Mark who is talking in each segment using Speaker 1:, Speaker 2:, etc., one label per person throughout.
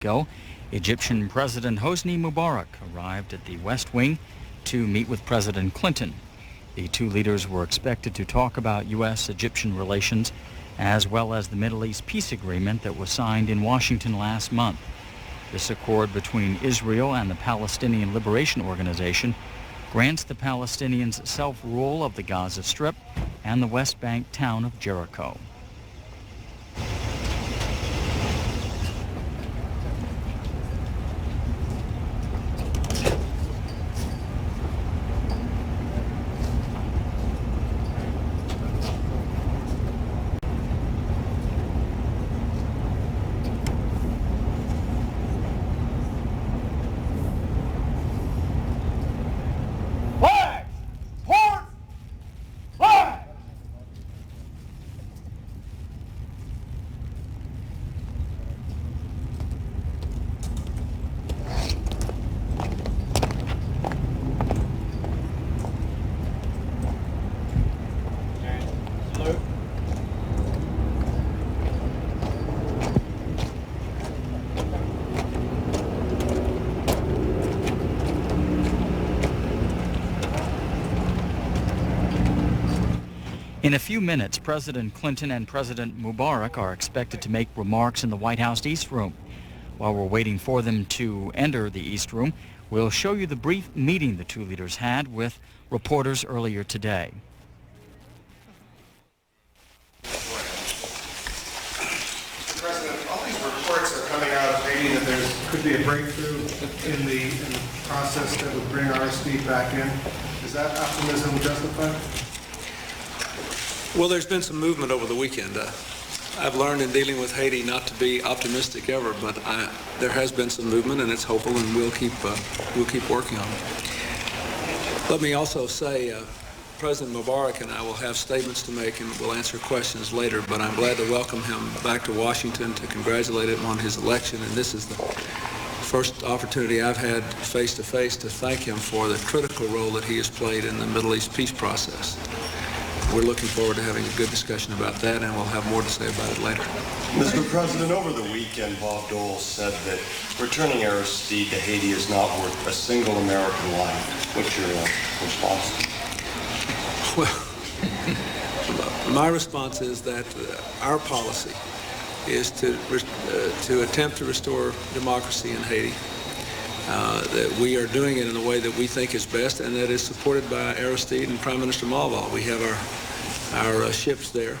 Speaker 1: ago, Egyptian President Hosni Mubarak arrived at the West Wing to meet with President Clinton. The two leaders were expected to talk about U.S.-Egyptian relations as well as the Middle East peace agreement that was signed in Washington last month. This accord between Israel and the Palestinian Liberation Organization grants the Palestinians self-rule of the Gaza Strip and the West Bank town of Jericho. In a few minutes, President Clinton and President Mubarak are expected to make remarks in the White House East Room. While we're waiting for them to enter the East Room, we'll show you the brief meeting the two leaders had with reporters earlier today.
Speaker 2: Mr. President, all these reports are coming out of Haiti that there could be a breakthrough in the process that would bring RSD back in. Is that optimism justified?
Speaker 3: Well, there's been some movement over the weekend. I've learned in dealing with Haiti not to be optimistic ever, but there has been some movement, and it's hopeful, and we'll keep working on it. Let me also say, President Mubarak and I will have statements to make, and we'll answer questions later. But I'm glad to welcome him back to Washington to congratulate him on his election, and this is the first opportunity I've had face-to-face to thank him for the critical role that he has played in the Middle East peace process. We're looking forward to having a good discussion about that, and we'll have more to say about it later.
Speaker 4: Mr. President, over the weekend, Bob Dole said that returning Aristide to Haiti is not worth a single American life. What's your response?
Speaker 3: Well, my response is that our policy is to attempt to restore democracy in Haiti. That we are doing it in a way that we think is best, and that is supported by Aristide and Prime Minister Malval. We have our ships there,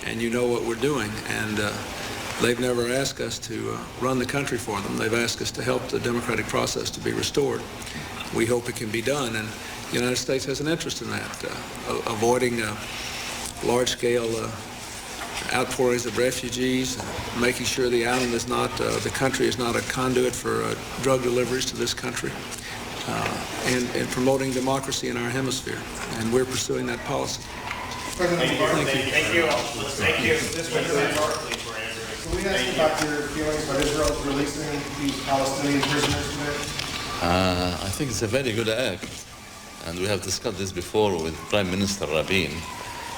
Speaker 3: and you know what we're doing. And they've never asked us to run the country for them. They've asked us to help the democratic process to be restored. We hope it can be done, and the United States has an interest in that, avoiding large-scale outpourings of refugees, making sure the island is not, the country is not a conduit for drug deliveries to this country, and promoting democracy in our hemisphere. And we're pursuing that policy.
Speaker 2: President Mubarak,
Speaker 5: Thank you. Thank you. This was
Speaker 2: can we ask about your feelings about Israel releasing these Palestinian prisoners today?
Speaker 6: I think it's a very good act, and we have discussed this before with Prime Minister Rabin.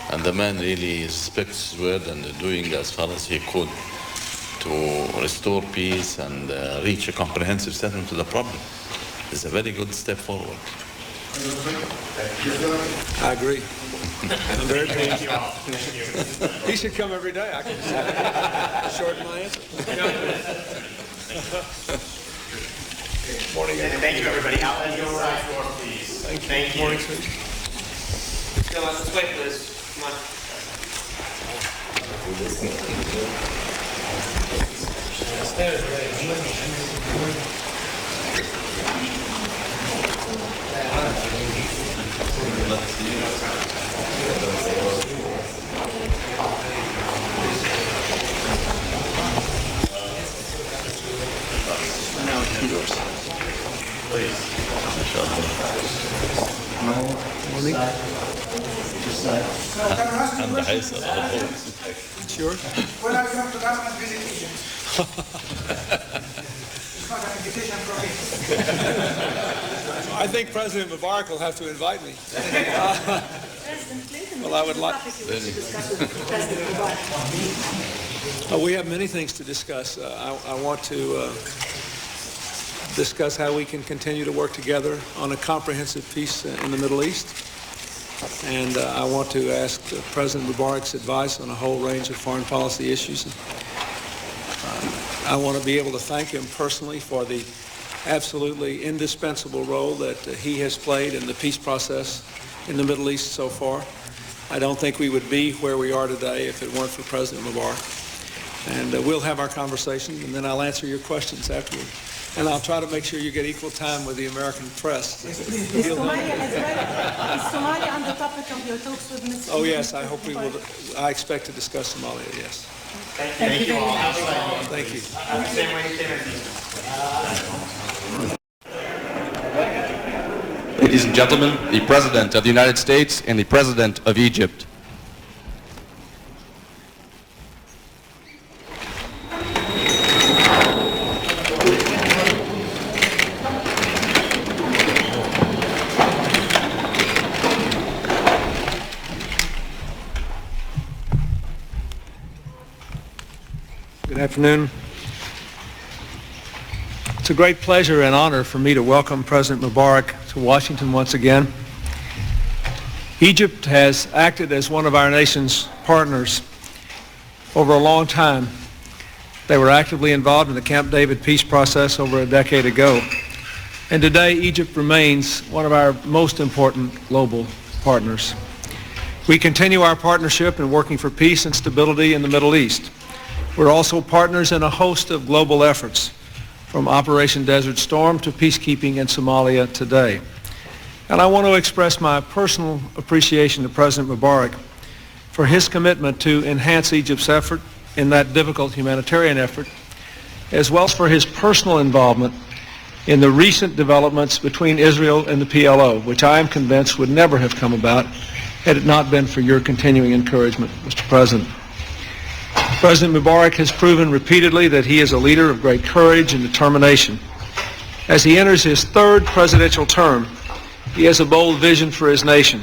Speaker 6: And the man really respects his word and doing as far as he could to restore peace and reach a comprehensive settlement to the problem. It's a very good step forward.
Speaker 3: I agree. I'm very pleased.
Speaker 5: you all. Thank you.
Speaker 3: He should come every day. I can shorten my answer.
Speaker 5: Morning. Thank you, everybody. Out on your side floor, please. Thank you.
Speaker 3: Morning, sir.
Speaker 7: Let's wait for this. Come on.
Speaker 6: Now it's yours. Please.
Speaker 3: Morning.
Speaker 6: And the Reis,
Speaker 3: It's yours.
Speaker 8: When I come to government visit Egypt, it's not an invitation from me.
Speaker 3: I think President Mubarack will have to invite me.
Speaker 9: President Clinton,
Speaker 3: well, I would like.
Speaker 9: to discuss with President Mubarak.
Speaker 3: We have many things to discuss. I want to discuss how we can continue to work together on a comprehensive peace in the Middle East. And I want to ask President Mubarak's advice on a whole range of foreign policy issues. I want to be able to thank him personally for the absolutely indispensable role that he has played in the peace process in the Middle East so far. I don't think we would be where we are today if it weren't for President Mubarak. And we'll have our conversation, and then I'll answer your questions afterward. And I'll try to make sure you get equal time with the American press.
Speaker 8: Is Somalia on the topic of your talks with Mr.
Speaker 3: Oh, yes, I hope we will. I expect to discuss Somalia, yes.
Speaker 7: Thank you all.
Speaker 3: Thank you.
Speaker 7: Same way you came in.
Speaker 9: Ladies and gentlemen, the President of the United States and the President of Egypt.
Speaker 3: Good afternoon. It's a great pleasure and honor for me to welcome President Mubarak to Washington once again. Egypt has acted as one of our nation's partners over a long time. They were actively involved in the Camp David peace process over a decade ago. And today, Egypt remains one of our most important global partners. We continue our partnership in working for peace and stability in the Middle East. We're also partners in a host of global efforts, from Operation Desert Storm to peacekeeping in Somalia today. And I want to express my personal appreciation to President Mubarak for his commitment to enhance Egypt's effort in that difficult humanitarian effort, as well as for his personal involvement in the recent developments between Israel and the PLO, which I am convinced would never have come about had it not been for your continuing encouragement, Mr. President. President Mubarak has proven repeatedly that he is a leader of great courage and determination. As he enters his third presidential term, he has a bold vision for his nation,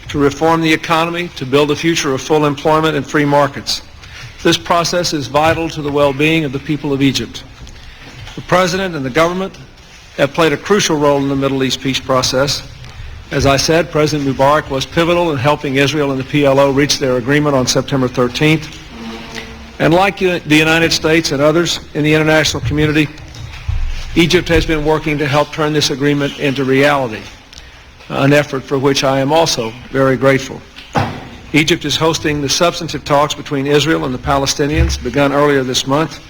Speaker 3: to reform the economy, to build a future of full employment and free markets. This process is vital to the well-being of the people of Egypt. The President and the government have played a crucial role in the Middle East peace process. As I said, President Mubarak was pivotal in helping Israel and the PLO reach their agreement on September 13th. And like the United States and others in the international community, Egypt has been working to help turn this agreement into reality, an effort for which I am also very grateful. Egypt is hosting the substantive talks between Israel and the Palestinians, begun earlier this month,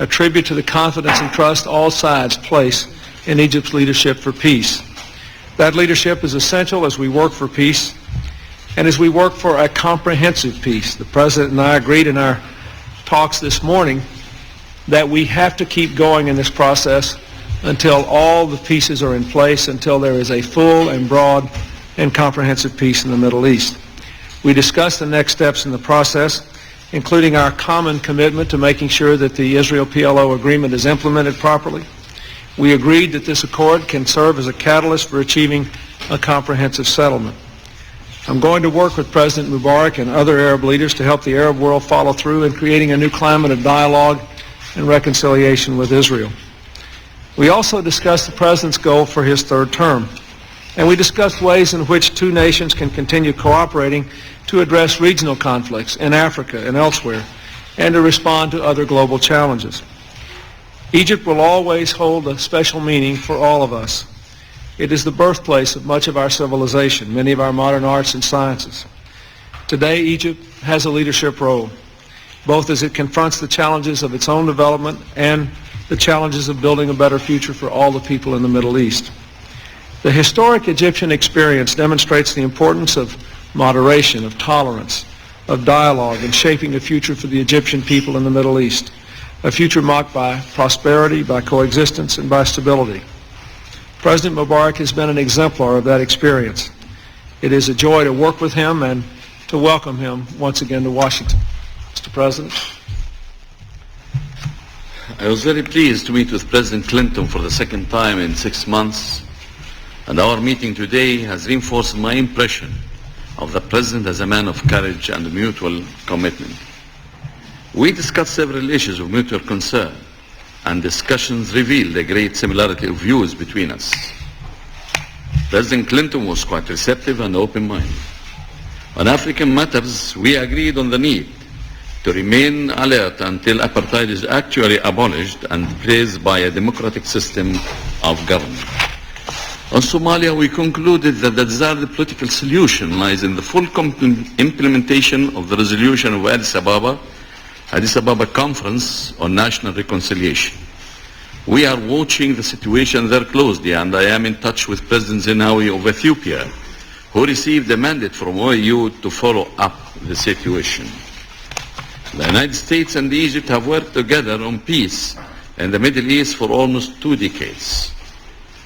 Speaker 3: a tribute to the confidence and trust all sides place in Egypt's leadership for peace. That leadership is essential as we work for peace and as we work for a comprehensive peace. The President and I agreed in our talks this morning that we have to keep going in this process until all the pieces are in place, until there is a full and broad and comprehensive peace in the Middle East. We discussed the next steps in the process, including our common commitment to making sure that the Israel-PLO agreement is implemented properly. We agreed that this accord can serve as a catalyst for achieving a comprehensive settlement. I'm going to work with President Mubarak and other Arab leaders to help the Arab world follow through in creating a new climate of dialogue and reconciliation with Israel. We also discussed the President's goal for his third term, and we discussed ways in which two nations can continue cooperating to address regional conflicts in Africa and elsewhere, and to respond to other global challenges. Egypt will always hold a special meaning for all of us. It is the birthplace of much of our civilization, many of our modern arts and sciences. Today, Egypt has a leadership role, both as it confronts the challenges of its own development and the challenges of building a better future for all the people in the Middle East. The historic Egyptian experience demonstrates the importance of moderation, of tolerance, of dialogue, in shaping a future for the Egyptian people in the Middle East, a future marked by prosperity, by coexistence, and by stability. President Mubarak has been an exemplar of that experience. It is a joy to work with him and to welcome him once again to Washington. Mr. President.
Speaker 6: I was very pleased to meet with President Clinton for the second time in 6 months, and our meeting today has reinforced my impression of the President as a man of courage and mutual commitment. We discussed several issues of mutual concern, and discussions revealed a great similarity of views between us. President Clinton was quite receptive and open-minded. On African matters, we agreed on the need to remain alert until apartheid is actually abolished and replaced by a democratic system of government. On Somalia, we concluded that the desired political solution lies in the full implementation of the resolution of Addis Ababa Conference on National Reconciliation. We are watching the situation there closely, and I am in touch with President Zenawi of Ethiopia, who received a mandate from OAU to follow up the situation. The United States and Egypt have worked together on peace in the Middle East for almost 2 decades.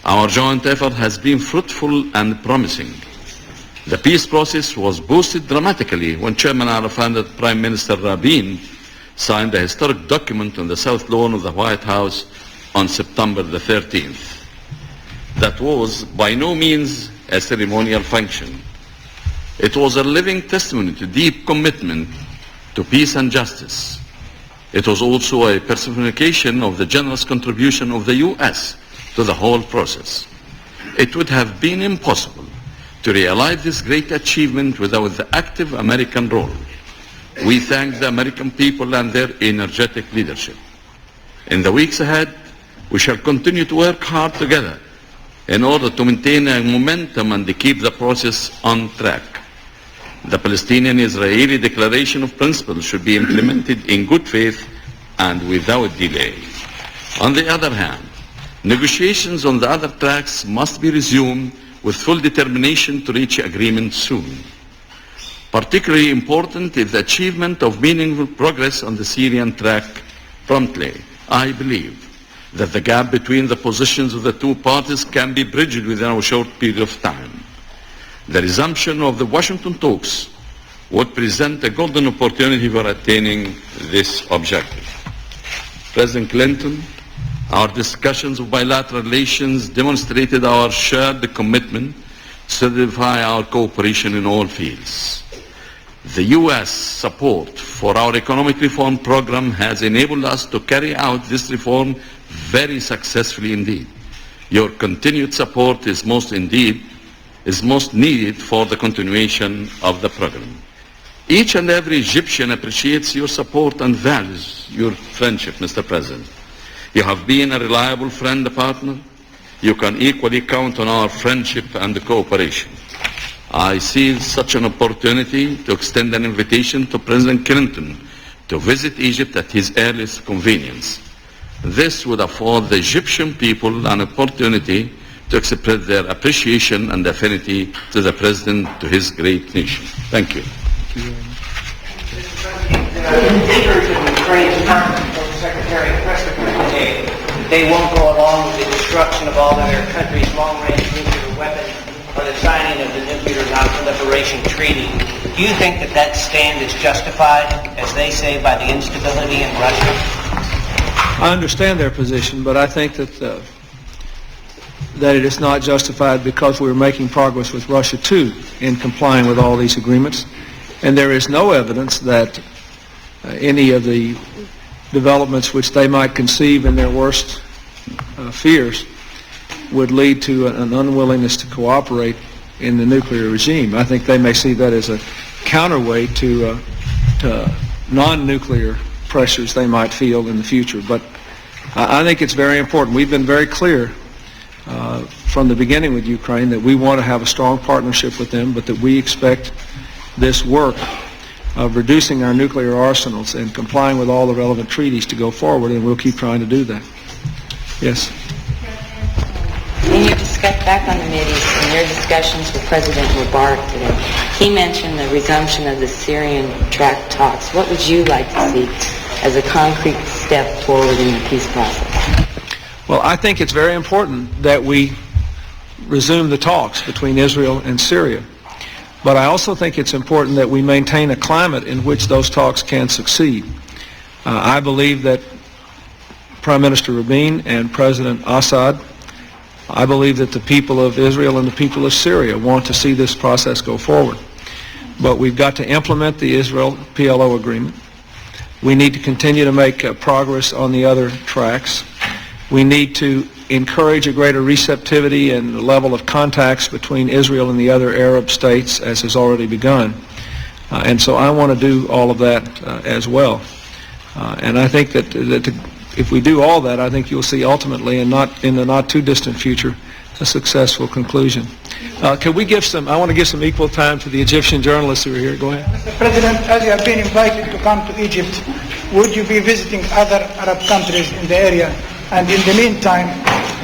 Speaker 6: Our joint effort has been fruitful and promising. The peace process was boosted dramatically when Chairman Arafat and Prime Minister Rabin signed a historic document on the South Lawn of the White House on September the 13th. That was by no means a ceremonial function. It was a living testimony to deep commitment to peace and justice. It was also a personification of the generous contribution of the U.S. to the whole process. It would have been impossible to realize this great achievement without the active American role. We thank the American people and their energetic leadership. In the weeks ahead, we shall continue to work hard together in order to maintain a momentum and to keep the process on track. The Palestinian-Israeli Declaration of Principles should be implemented in good faith and without delay. On the other hand, negotiations on the other tracks must be resumed with full determination to reach agreement soon. Particularly important is the achievement of meaningful progress on the Syrian track promptly. I believe that the gap between the positions of the two parties can be bridged within a short period of time. The resumption of the Washington talks would present a golden opportunity for attaining this objective. President Clinton, our discussions of bilateral relations demonstrated our shared commitment to solidify our cooperation in all fields. The U.S. support for our economic reform program has enabled us to carry out this reform very successfully indeed. Your continued support is most needed for the continuation of the program. Each and every Egyptian appreciates your support and values your friendship, Mr. President. You have been a reliable friend and partner. You can equally count on our friendship and cooperation. I see such an opportunity to extend an invitation to President Clinton to visit Egypt at his earliest convenience. This would afford the Egyptian people an opportunity to express their appreciation and affinity to the President, to his great nation. Thank you.
Speaker 10: Leaders of Ukraine's current Secretary of Press today, they won't go along with the destruction of all of their country's long-range nuclear weapons or the signing of the Nuclear Non-Proliferation Treaty. Do you think that that stand is justified, as they say, by the instability in Russia?
Speaker 3: I understand their position, but I think that it is not justified because we're making progress with Russia too in complying with all these agreements, and there is no evidence that any of the developments which they might conceive in their worst fears would lead to an unwillingness to cooperate in the nuclear regime. I think they may see that as a counterweight to non-nuclear pressures they might feel in the future. But I think it's very important. We've been very clear from the beginning with Ukraine that we want to have a strong partnership with them, but that we expect this work of reducing our nuclear arsenals and complying with all the relevant treaties to go forward, and we'll keep trying to do that. Yes?
Speaker 11: In your back on the Mideast, in your discussions with President Mubارk today, he mentioned the resumption of the Syrian track talks. What would you like to see as a concrete step forward in the peace process?
Speaker 3: Well, I think it's very important that we resume the talks between Israel and Syria. But I also think it's important that we maintain a climate in which those talks can succeed. I believe that Prime Minister Rabin and President Assad, I believe that the people of Israel and the people of Syria want to see this process go forward. But we've got to implement the Israel-PLO agreement. We need to continue to make progress on the other tracks. We need to encourage a greater receptivity and level of contacts between Israel and the other Arab states, as has already begun. And so I want to do all of that as well. And I think that if we do all that, I think you'll see ultimately, and not in the not too distant future, a successful conclusion. Can we give some, I want to give some equal time to the Egyptian journalists who are here. Go ahead.
Speaker 12: Mr. President, as you have been invited to come to Egypt, would you be visiting other Arab countries in the area? And in the meantime,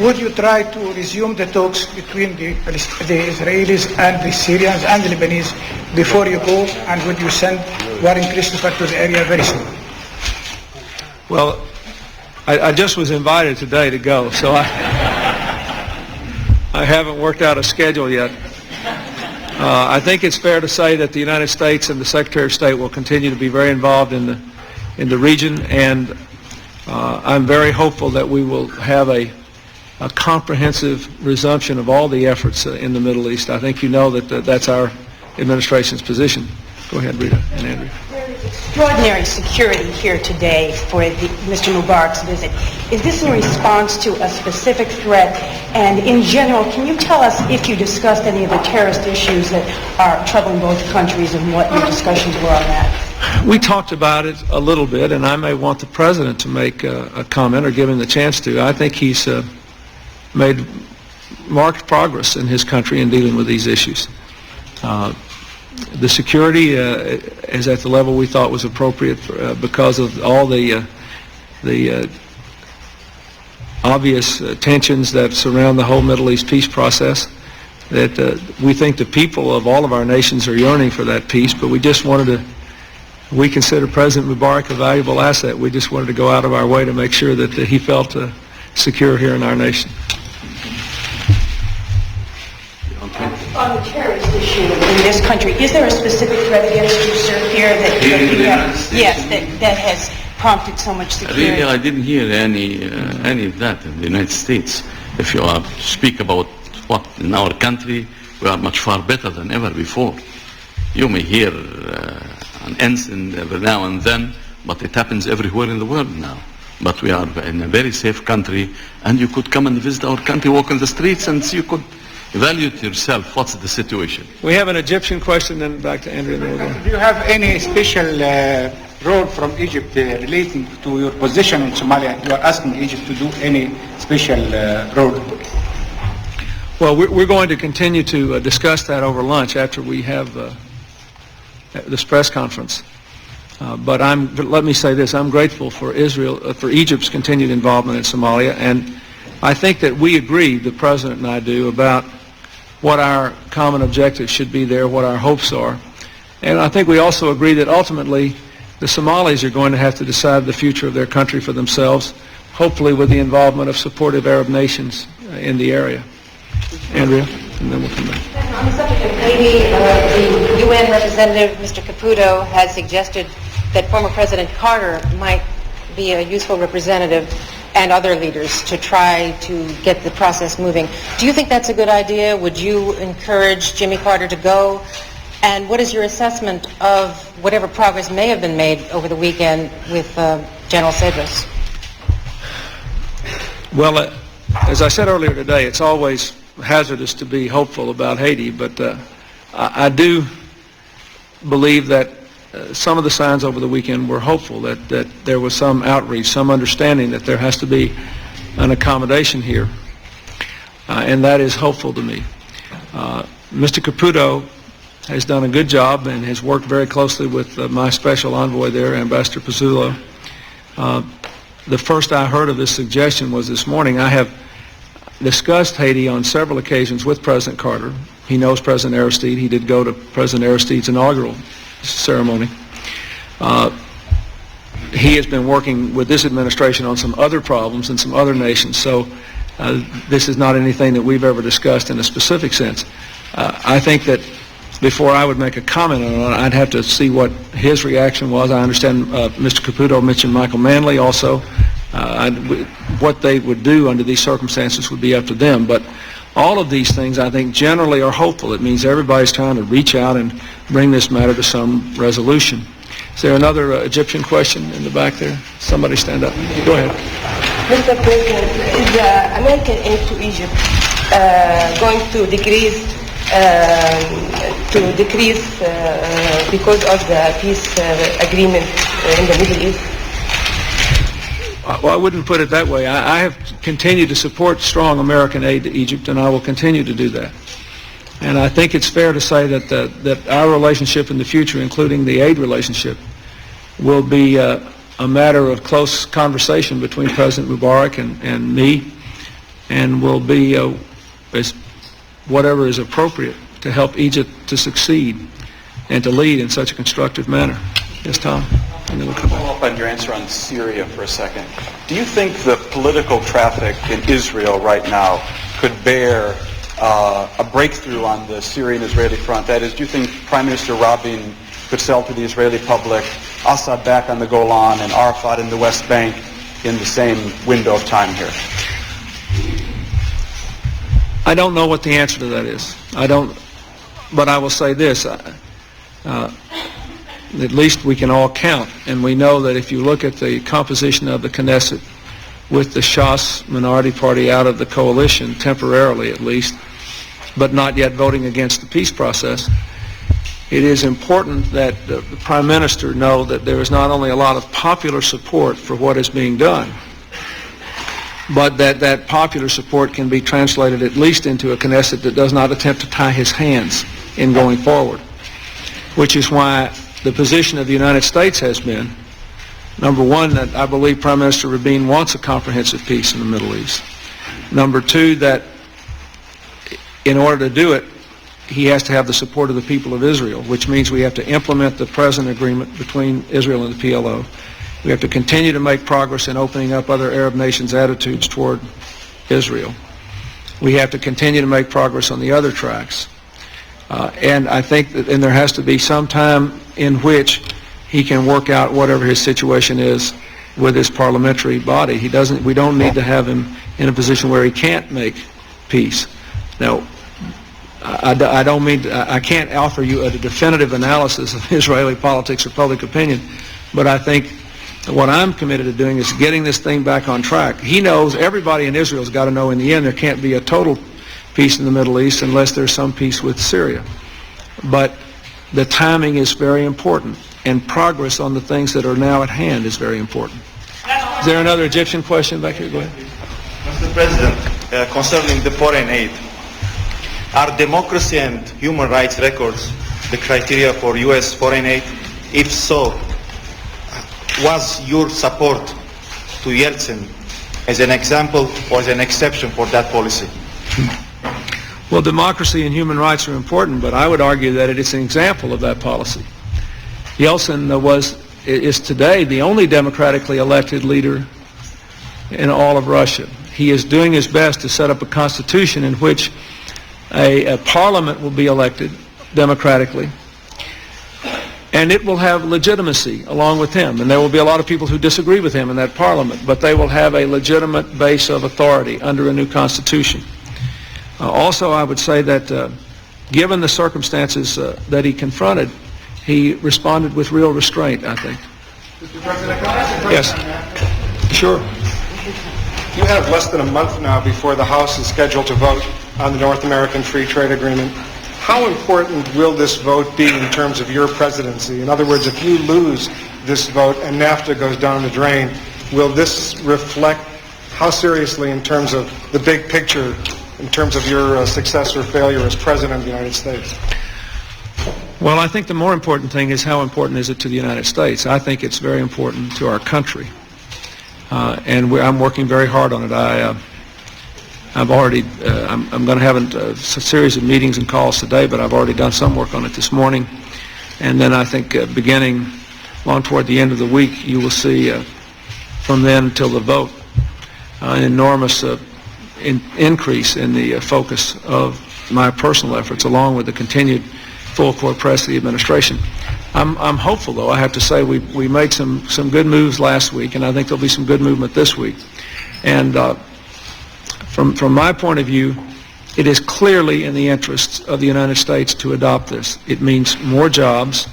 Speaker 12: would you try to resume the talks between the Israelis and the Syrians and the Lebanese before you go? And would you send Warren Christopher to the area very soon?
Speaker 3: Well, I just was invited today to go, so I haven't worked out a schedule yet. I think it's fair to say that the United States and the Secretary of State will continue to be very involved in the region, and I'm very hopeful that we will have a comprehensive resumption of all the efforts in the Middle East. I think you know that that's our administration's position. Go ahead, Rita and Andrea.
Speaker 8: Extraordinary security here today for Mr. Mubarak's visit. Is this in response to a specific threat? And in general, can you tell us if you discussed any of the terrorist issues that are troubling both countries and what your discussions were on that?
Speaker 3: We talked about it a little bit, and I may want the President to make a comment or give him the chance to. I think he's made marked progress in his country in dealing with these issues. The security is at the level we thought was appropriate because of all the obvious tensions that surround the whole Middle East peace process. That we think the people of all of our nations are yearning for that peace, but we just wanted to. We consider President Mubarak a valuable asset. We just wanted to go out of our way to make sure that he felt secure here in our nation.
Speaker 8: On the terrorist issue in this country, is there a specific threat against you, sir, here that has prompted so much security?
Speaker 6: Really, I didn't hear any of that in the United States. If you speak about what in our country, we are much far better than ever before. You may hear an incident every now and then, but it happens everywhere in the world now. But we are in a very safe country, and you could come and visit our country, walk in the streets, and you could evaluate yourself what's the situation.
Speaker 3: We have an Egyptian question, then back to Andrea.
Speaker 12: Do you have any special role from Egypt relating to your position in Somalia? You are asking Egypt to do any special role?
Speaker 3: Well, we're going to continue to discuss that over lunch after we have this press conference. But let me say this: I'm grateful for for Egypt's continued involvement in Somalia, and I think that we agree, the President and I do, about what our common objectives should be there, what our hopes are. And I think we also agree that ultimately the Somalis are going to have to decide the future of their country for themselves, hopefully with the involvement of supportive Arab nations in the area. Andrea, and then we'll come back.
Speaker 11: On the subject of Haiti, the UN representative, Mr. Caputo, has suggested that former President Carter might be a useful representative and other leaders to try to get the process moving. Do you think that's a good idea? Would you encourage Jimmy Carter to go? And what is your assessment of whatever progress may have been made over the weekend with General Cedros?
Speaker 3: Well, as I said earlier today, it's always hazardous to be hopeful about Haiti, but I do believe that some of the signs over the weekend were hopeful, that there was some outreach, some understanding that there has to be an accommodation here, and that is hopeful to me. Mr. Caputo has done a good job and has worked very closely with my special envoy there, Ambassador Pizzullo. The first I heard of this suggestion was this morning. I have discussed Haiti on several occasions with President Carter. He knows President Aristide. He did go to President Aristide's inaugural ceremony. He has been working with this administration on some other problems in some other nations, so this is not anything that we've ever discussed in a specific sense. I think that before I would make a comment on it, I'd have to see what his reaction was. I understand Mr. Caputo mentioned Michael Manley also. What they would do under these circumstances would be up to them, but all of these things, I think, generally are hopeful. It means everybody's trying to reach out and bring this matter to some resolution. Is there another Egyptian question in the back there? Somebody stand up. Go ahead.
Speaker 13: Mr. President, is the American aid to Egypt going to decrease because of the peace agreement in the Middle East?
Speaker 3: Well, I wouldn't put it that way. I have continued to support strong American aid to Egypt, and I will continue to do that. And I think it's fair to say that our relationship in the future, including the aid relationship, will be a matter of close conversation between President Mubarak and me, and will be whatever is appropriate to help Egypt to succeed and to lead in such a constructive manner. Yes, Tom? And then we'll come back.
Speaker 14: Follow up on your answer on Syria for a second. Do you think the political traffic in Israel right now could bear a breakthrough on the Syrian-Israeli front? That is, do you think Prime Minister Rabin could sell to the Israeli public Assad back on the Golan and Arafat in the West Bank in the same window of time here?
Speaker 3: I don't know what the answer to that is. But I will say this. At least we can all count, and we know that if you look at the composition of the Knesset with the Shas minority party out of the coalition, temporarily at least, but not yet voting against the peace process, it is important that the Prime Minister know that there is not only a lot of popular support for what is being done, but that popular support can be translated at least into a Knesset that does not attempt to tie his hands in going forward, which is why the position of the United States has been, number one, that I believe Prime Minister Rabin wants a comprehensive peace in the Middle East. Number two, that in order to do it, he has to have the support of the people of Israel, which means we have to implement the present agreement between Israel and the PLO. We have to continue to make progress in opening up other Arab nations' attitudes toward Israel. We have to continue to make progress on the other tracks. And I think that there has to be some time in which he can work out whatever his situation is with his parliamentary body. We don't need to have him in a position where he can't make peace. Now, I can't offer you a definitive analysis of Israeli politics or public opinion, but I think what I'm committed to doing is getting this thing back on track. He knows, everybody in Israel's got to know in the end there can't be a total peace in the Middle East unless there's some peace with Syria. But the timing is very important, and progress on the things that are now at hand is very important. Is there another Egyptian question back here? Go ahead.
Speaker 15: Mr. President, concerning the foreign aid, are democracy and human rights records the criteria for U.S. foreign aid? If so, was your support to Yeltsin as an example or as an exception for that policy?
Speaker 3: Well, democracy and human rights are important, but I would argue that it is an example of that policy. Yeltsin is today the only democratically elected leader in all of Russia. He is doing his best to set up a constitution in which a parliament will be elected democratically, and it will have legitimacy along with him. And there will be a lot of people who disagree with him in that parliament, but they will have a legitimate base of authority under a new constitution. Also, I would say that given the circumstances that he confronted, he responded with real restraint, I think.
Speaker 2: Mr. President, can I ask a question?
Speaker 3: Yes. Sure.
Speaker 2: You have less than a month now before the House is scheduled to vote on the North American Free Trade Agreement. How important will this vote be in terms of your presidency? In other words, if you lose this vote and NAFTA goes down the drain, will this reflect how seriously in terms of the big picture, in terms of your success or failure as President of the United States?
Speaker 3: Well, I think the more important thing is how important is it to the United States. I think it's very important to our country. And I'm working very hard on it. I'm going to have a series of meetings and calls today, but I've already done some work on it this morning. And then I think beginning along toward the end of the week, you will see from then till the vote an enormous increase in the focus of my personal efforts, along with the continued full court press of the administration. I'm hopeful, though. I have to say we made some good moves last week, and I think there'll be some good movement this week. And from my point of view, it is clearly in the interests of the United States to adopt this. It means more jobs.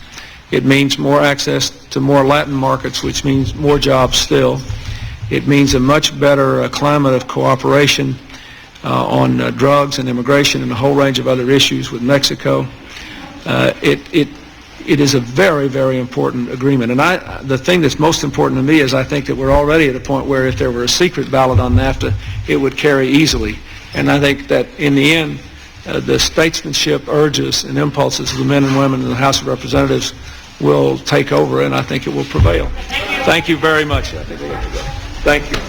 Speaker 16: It means more access to more Latin markets, which means more jobs still. It means a much better climate of cooperation on drugs and immigration and a whole range of other issues with Mexico. It is a very, very important agreement. And the thing that's most important to me is I think that we're already at a point where if there were a secret ballot on NAFTA, it would carry easily. And I think that in the end, the statesmanship urges and impulses of the men and women in the House of Representatives will take over, and I think it will prevail. Thank you very much. I think we'll have to go. Thank you.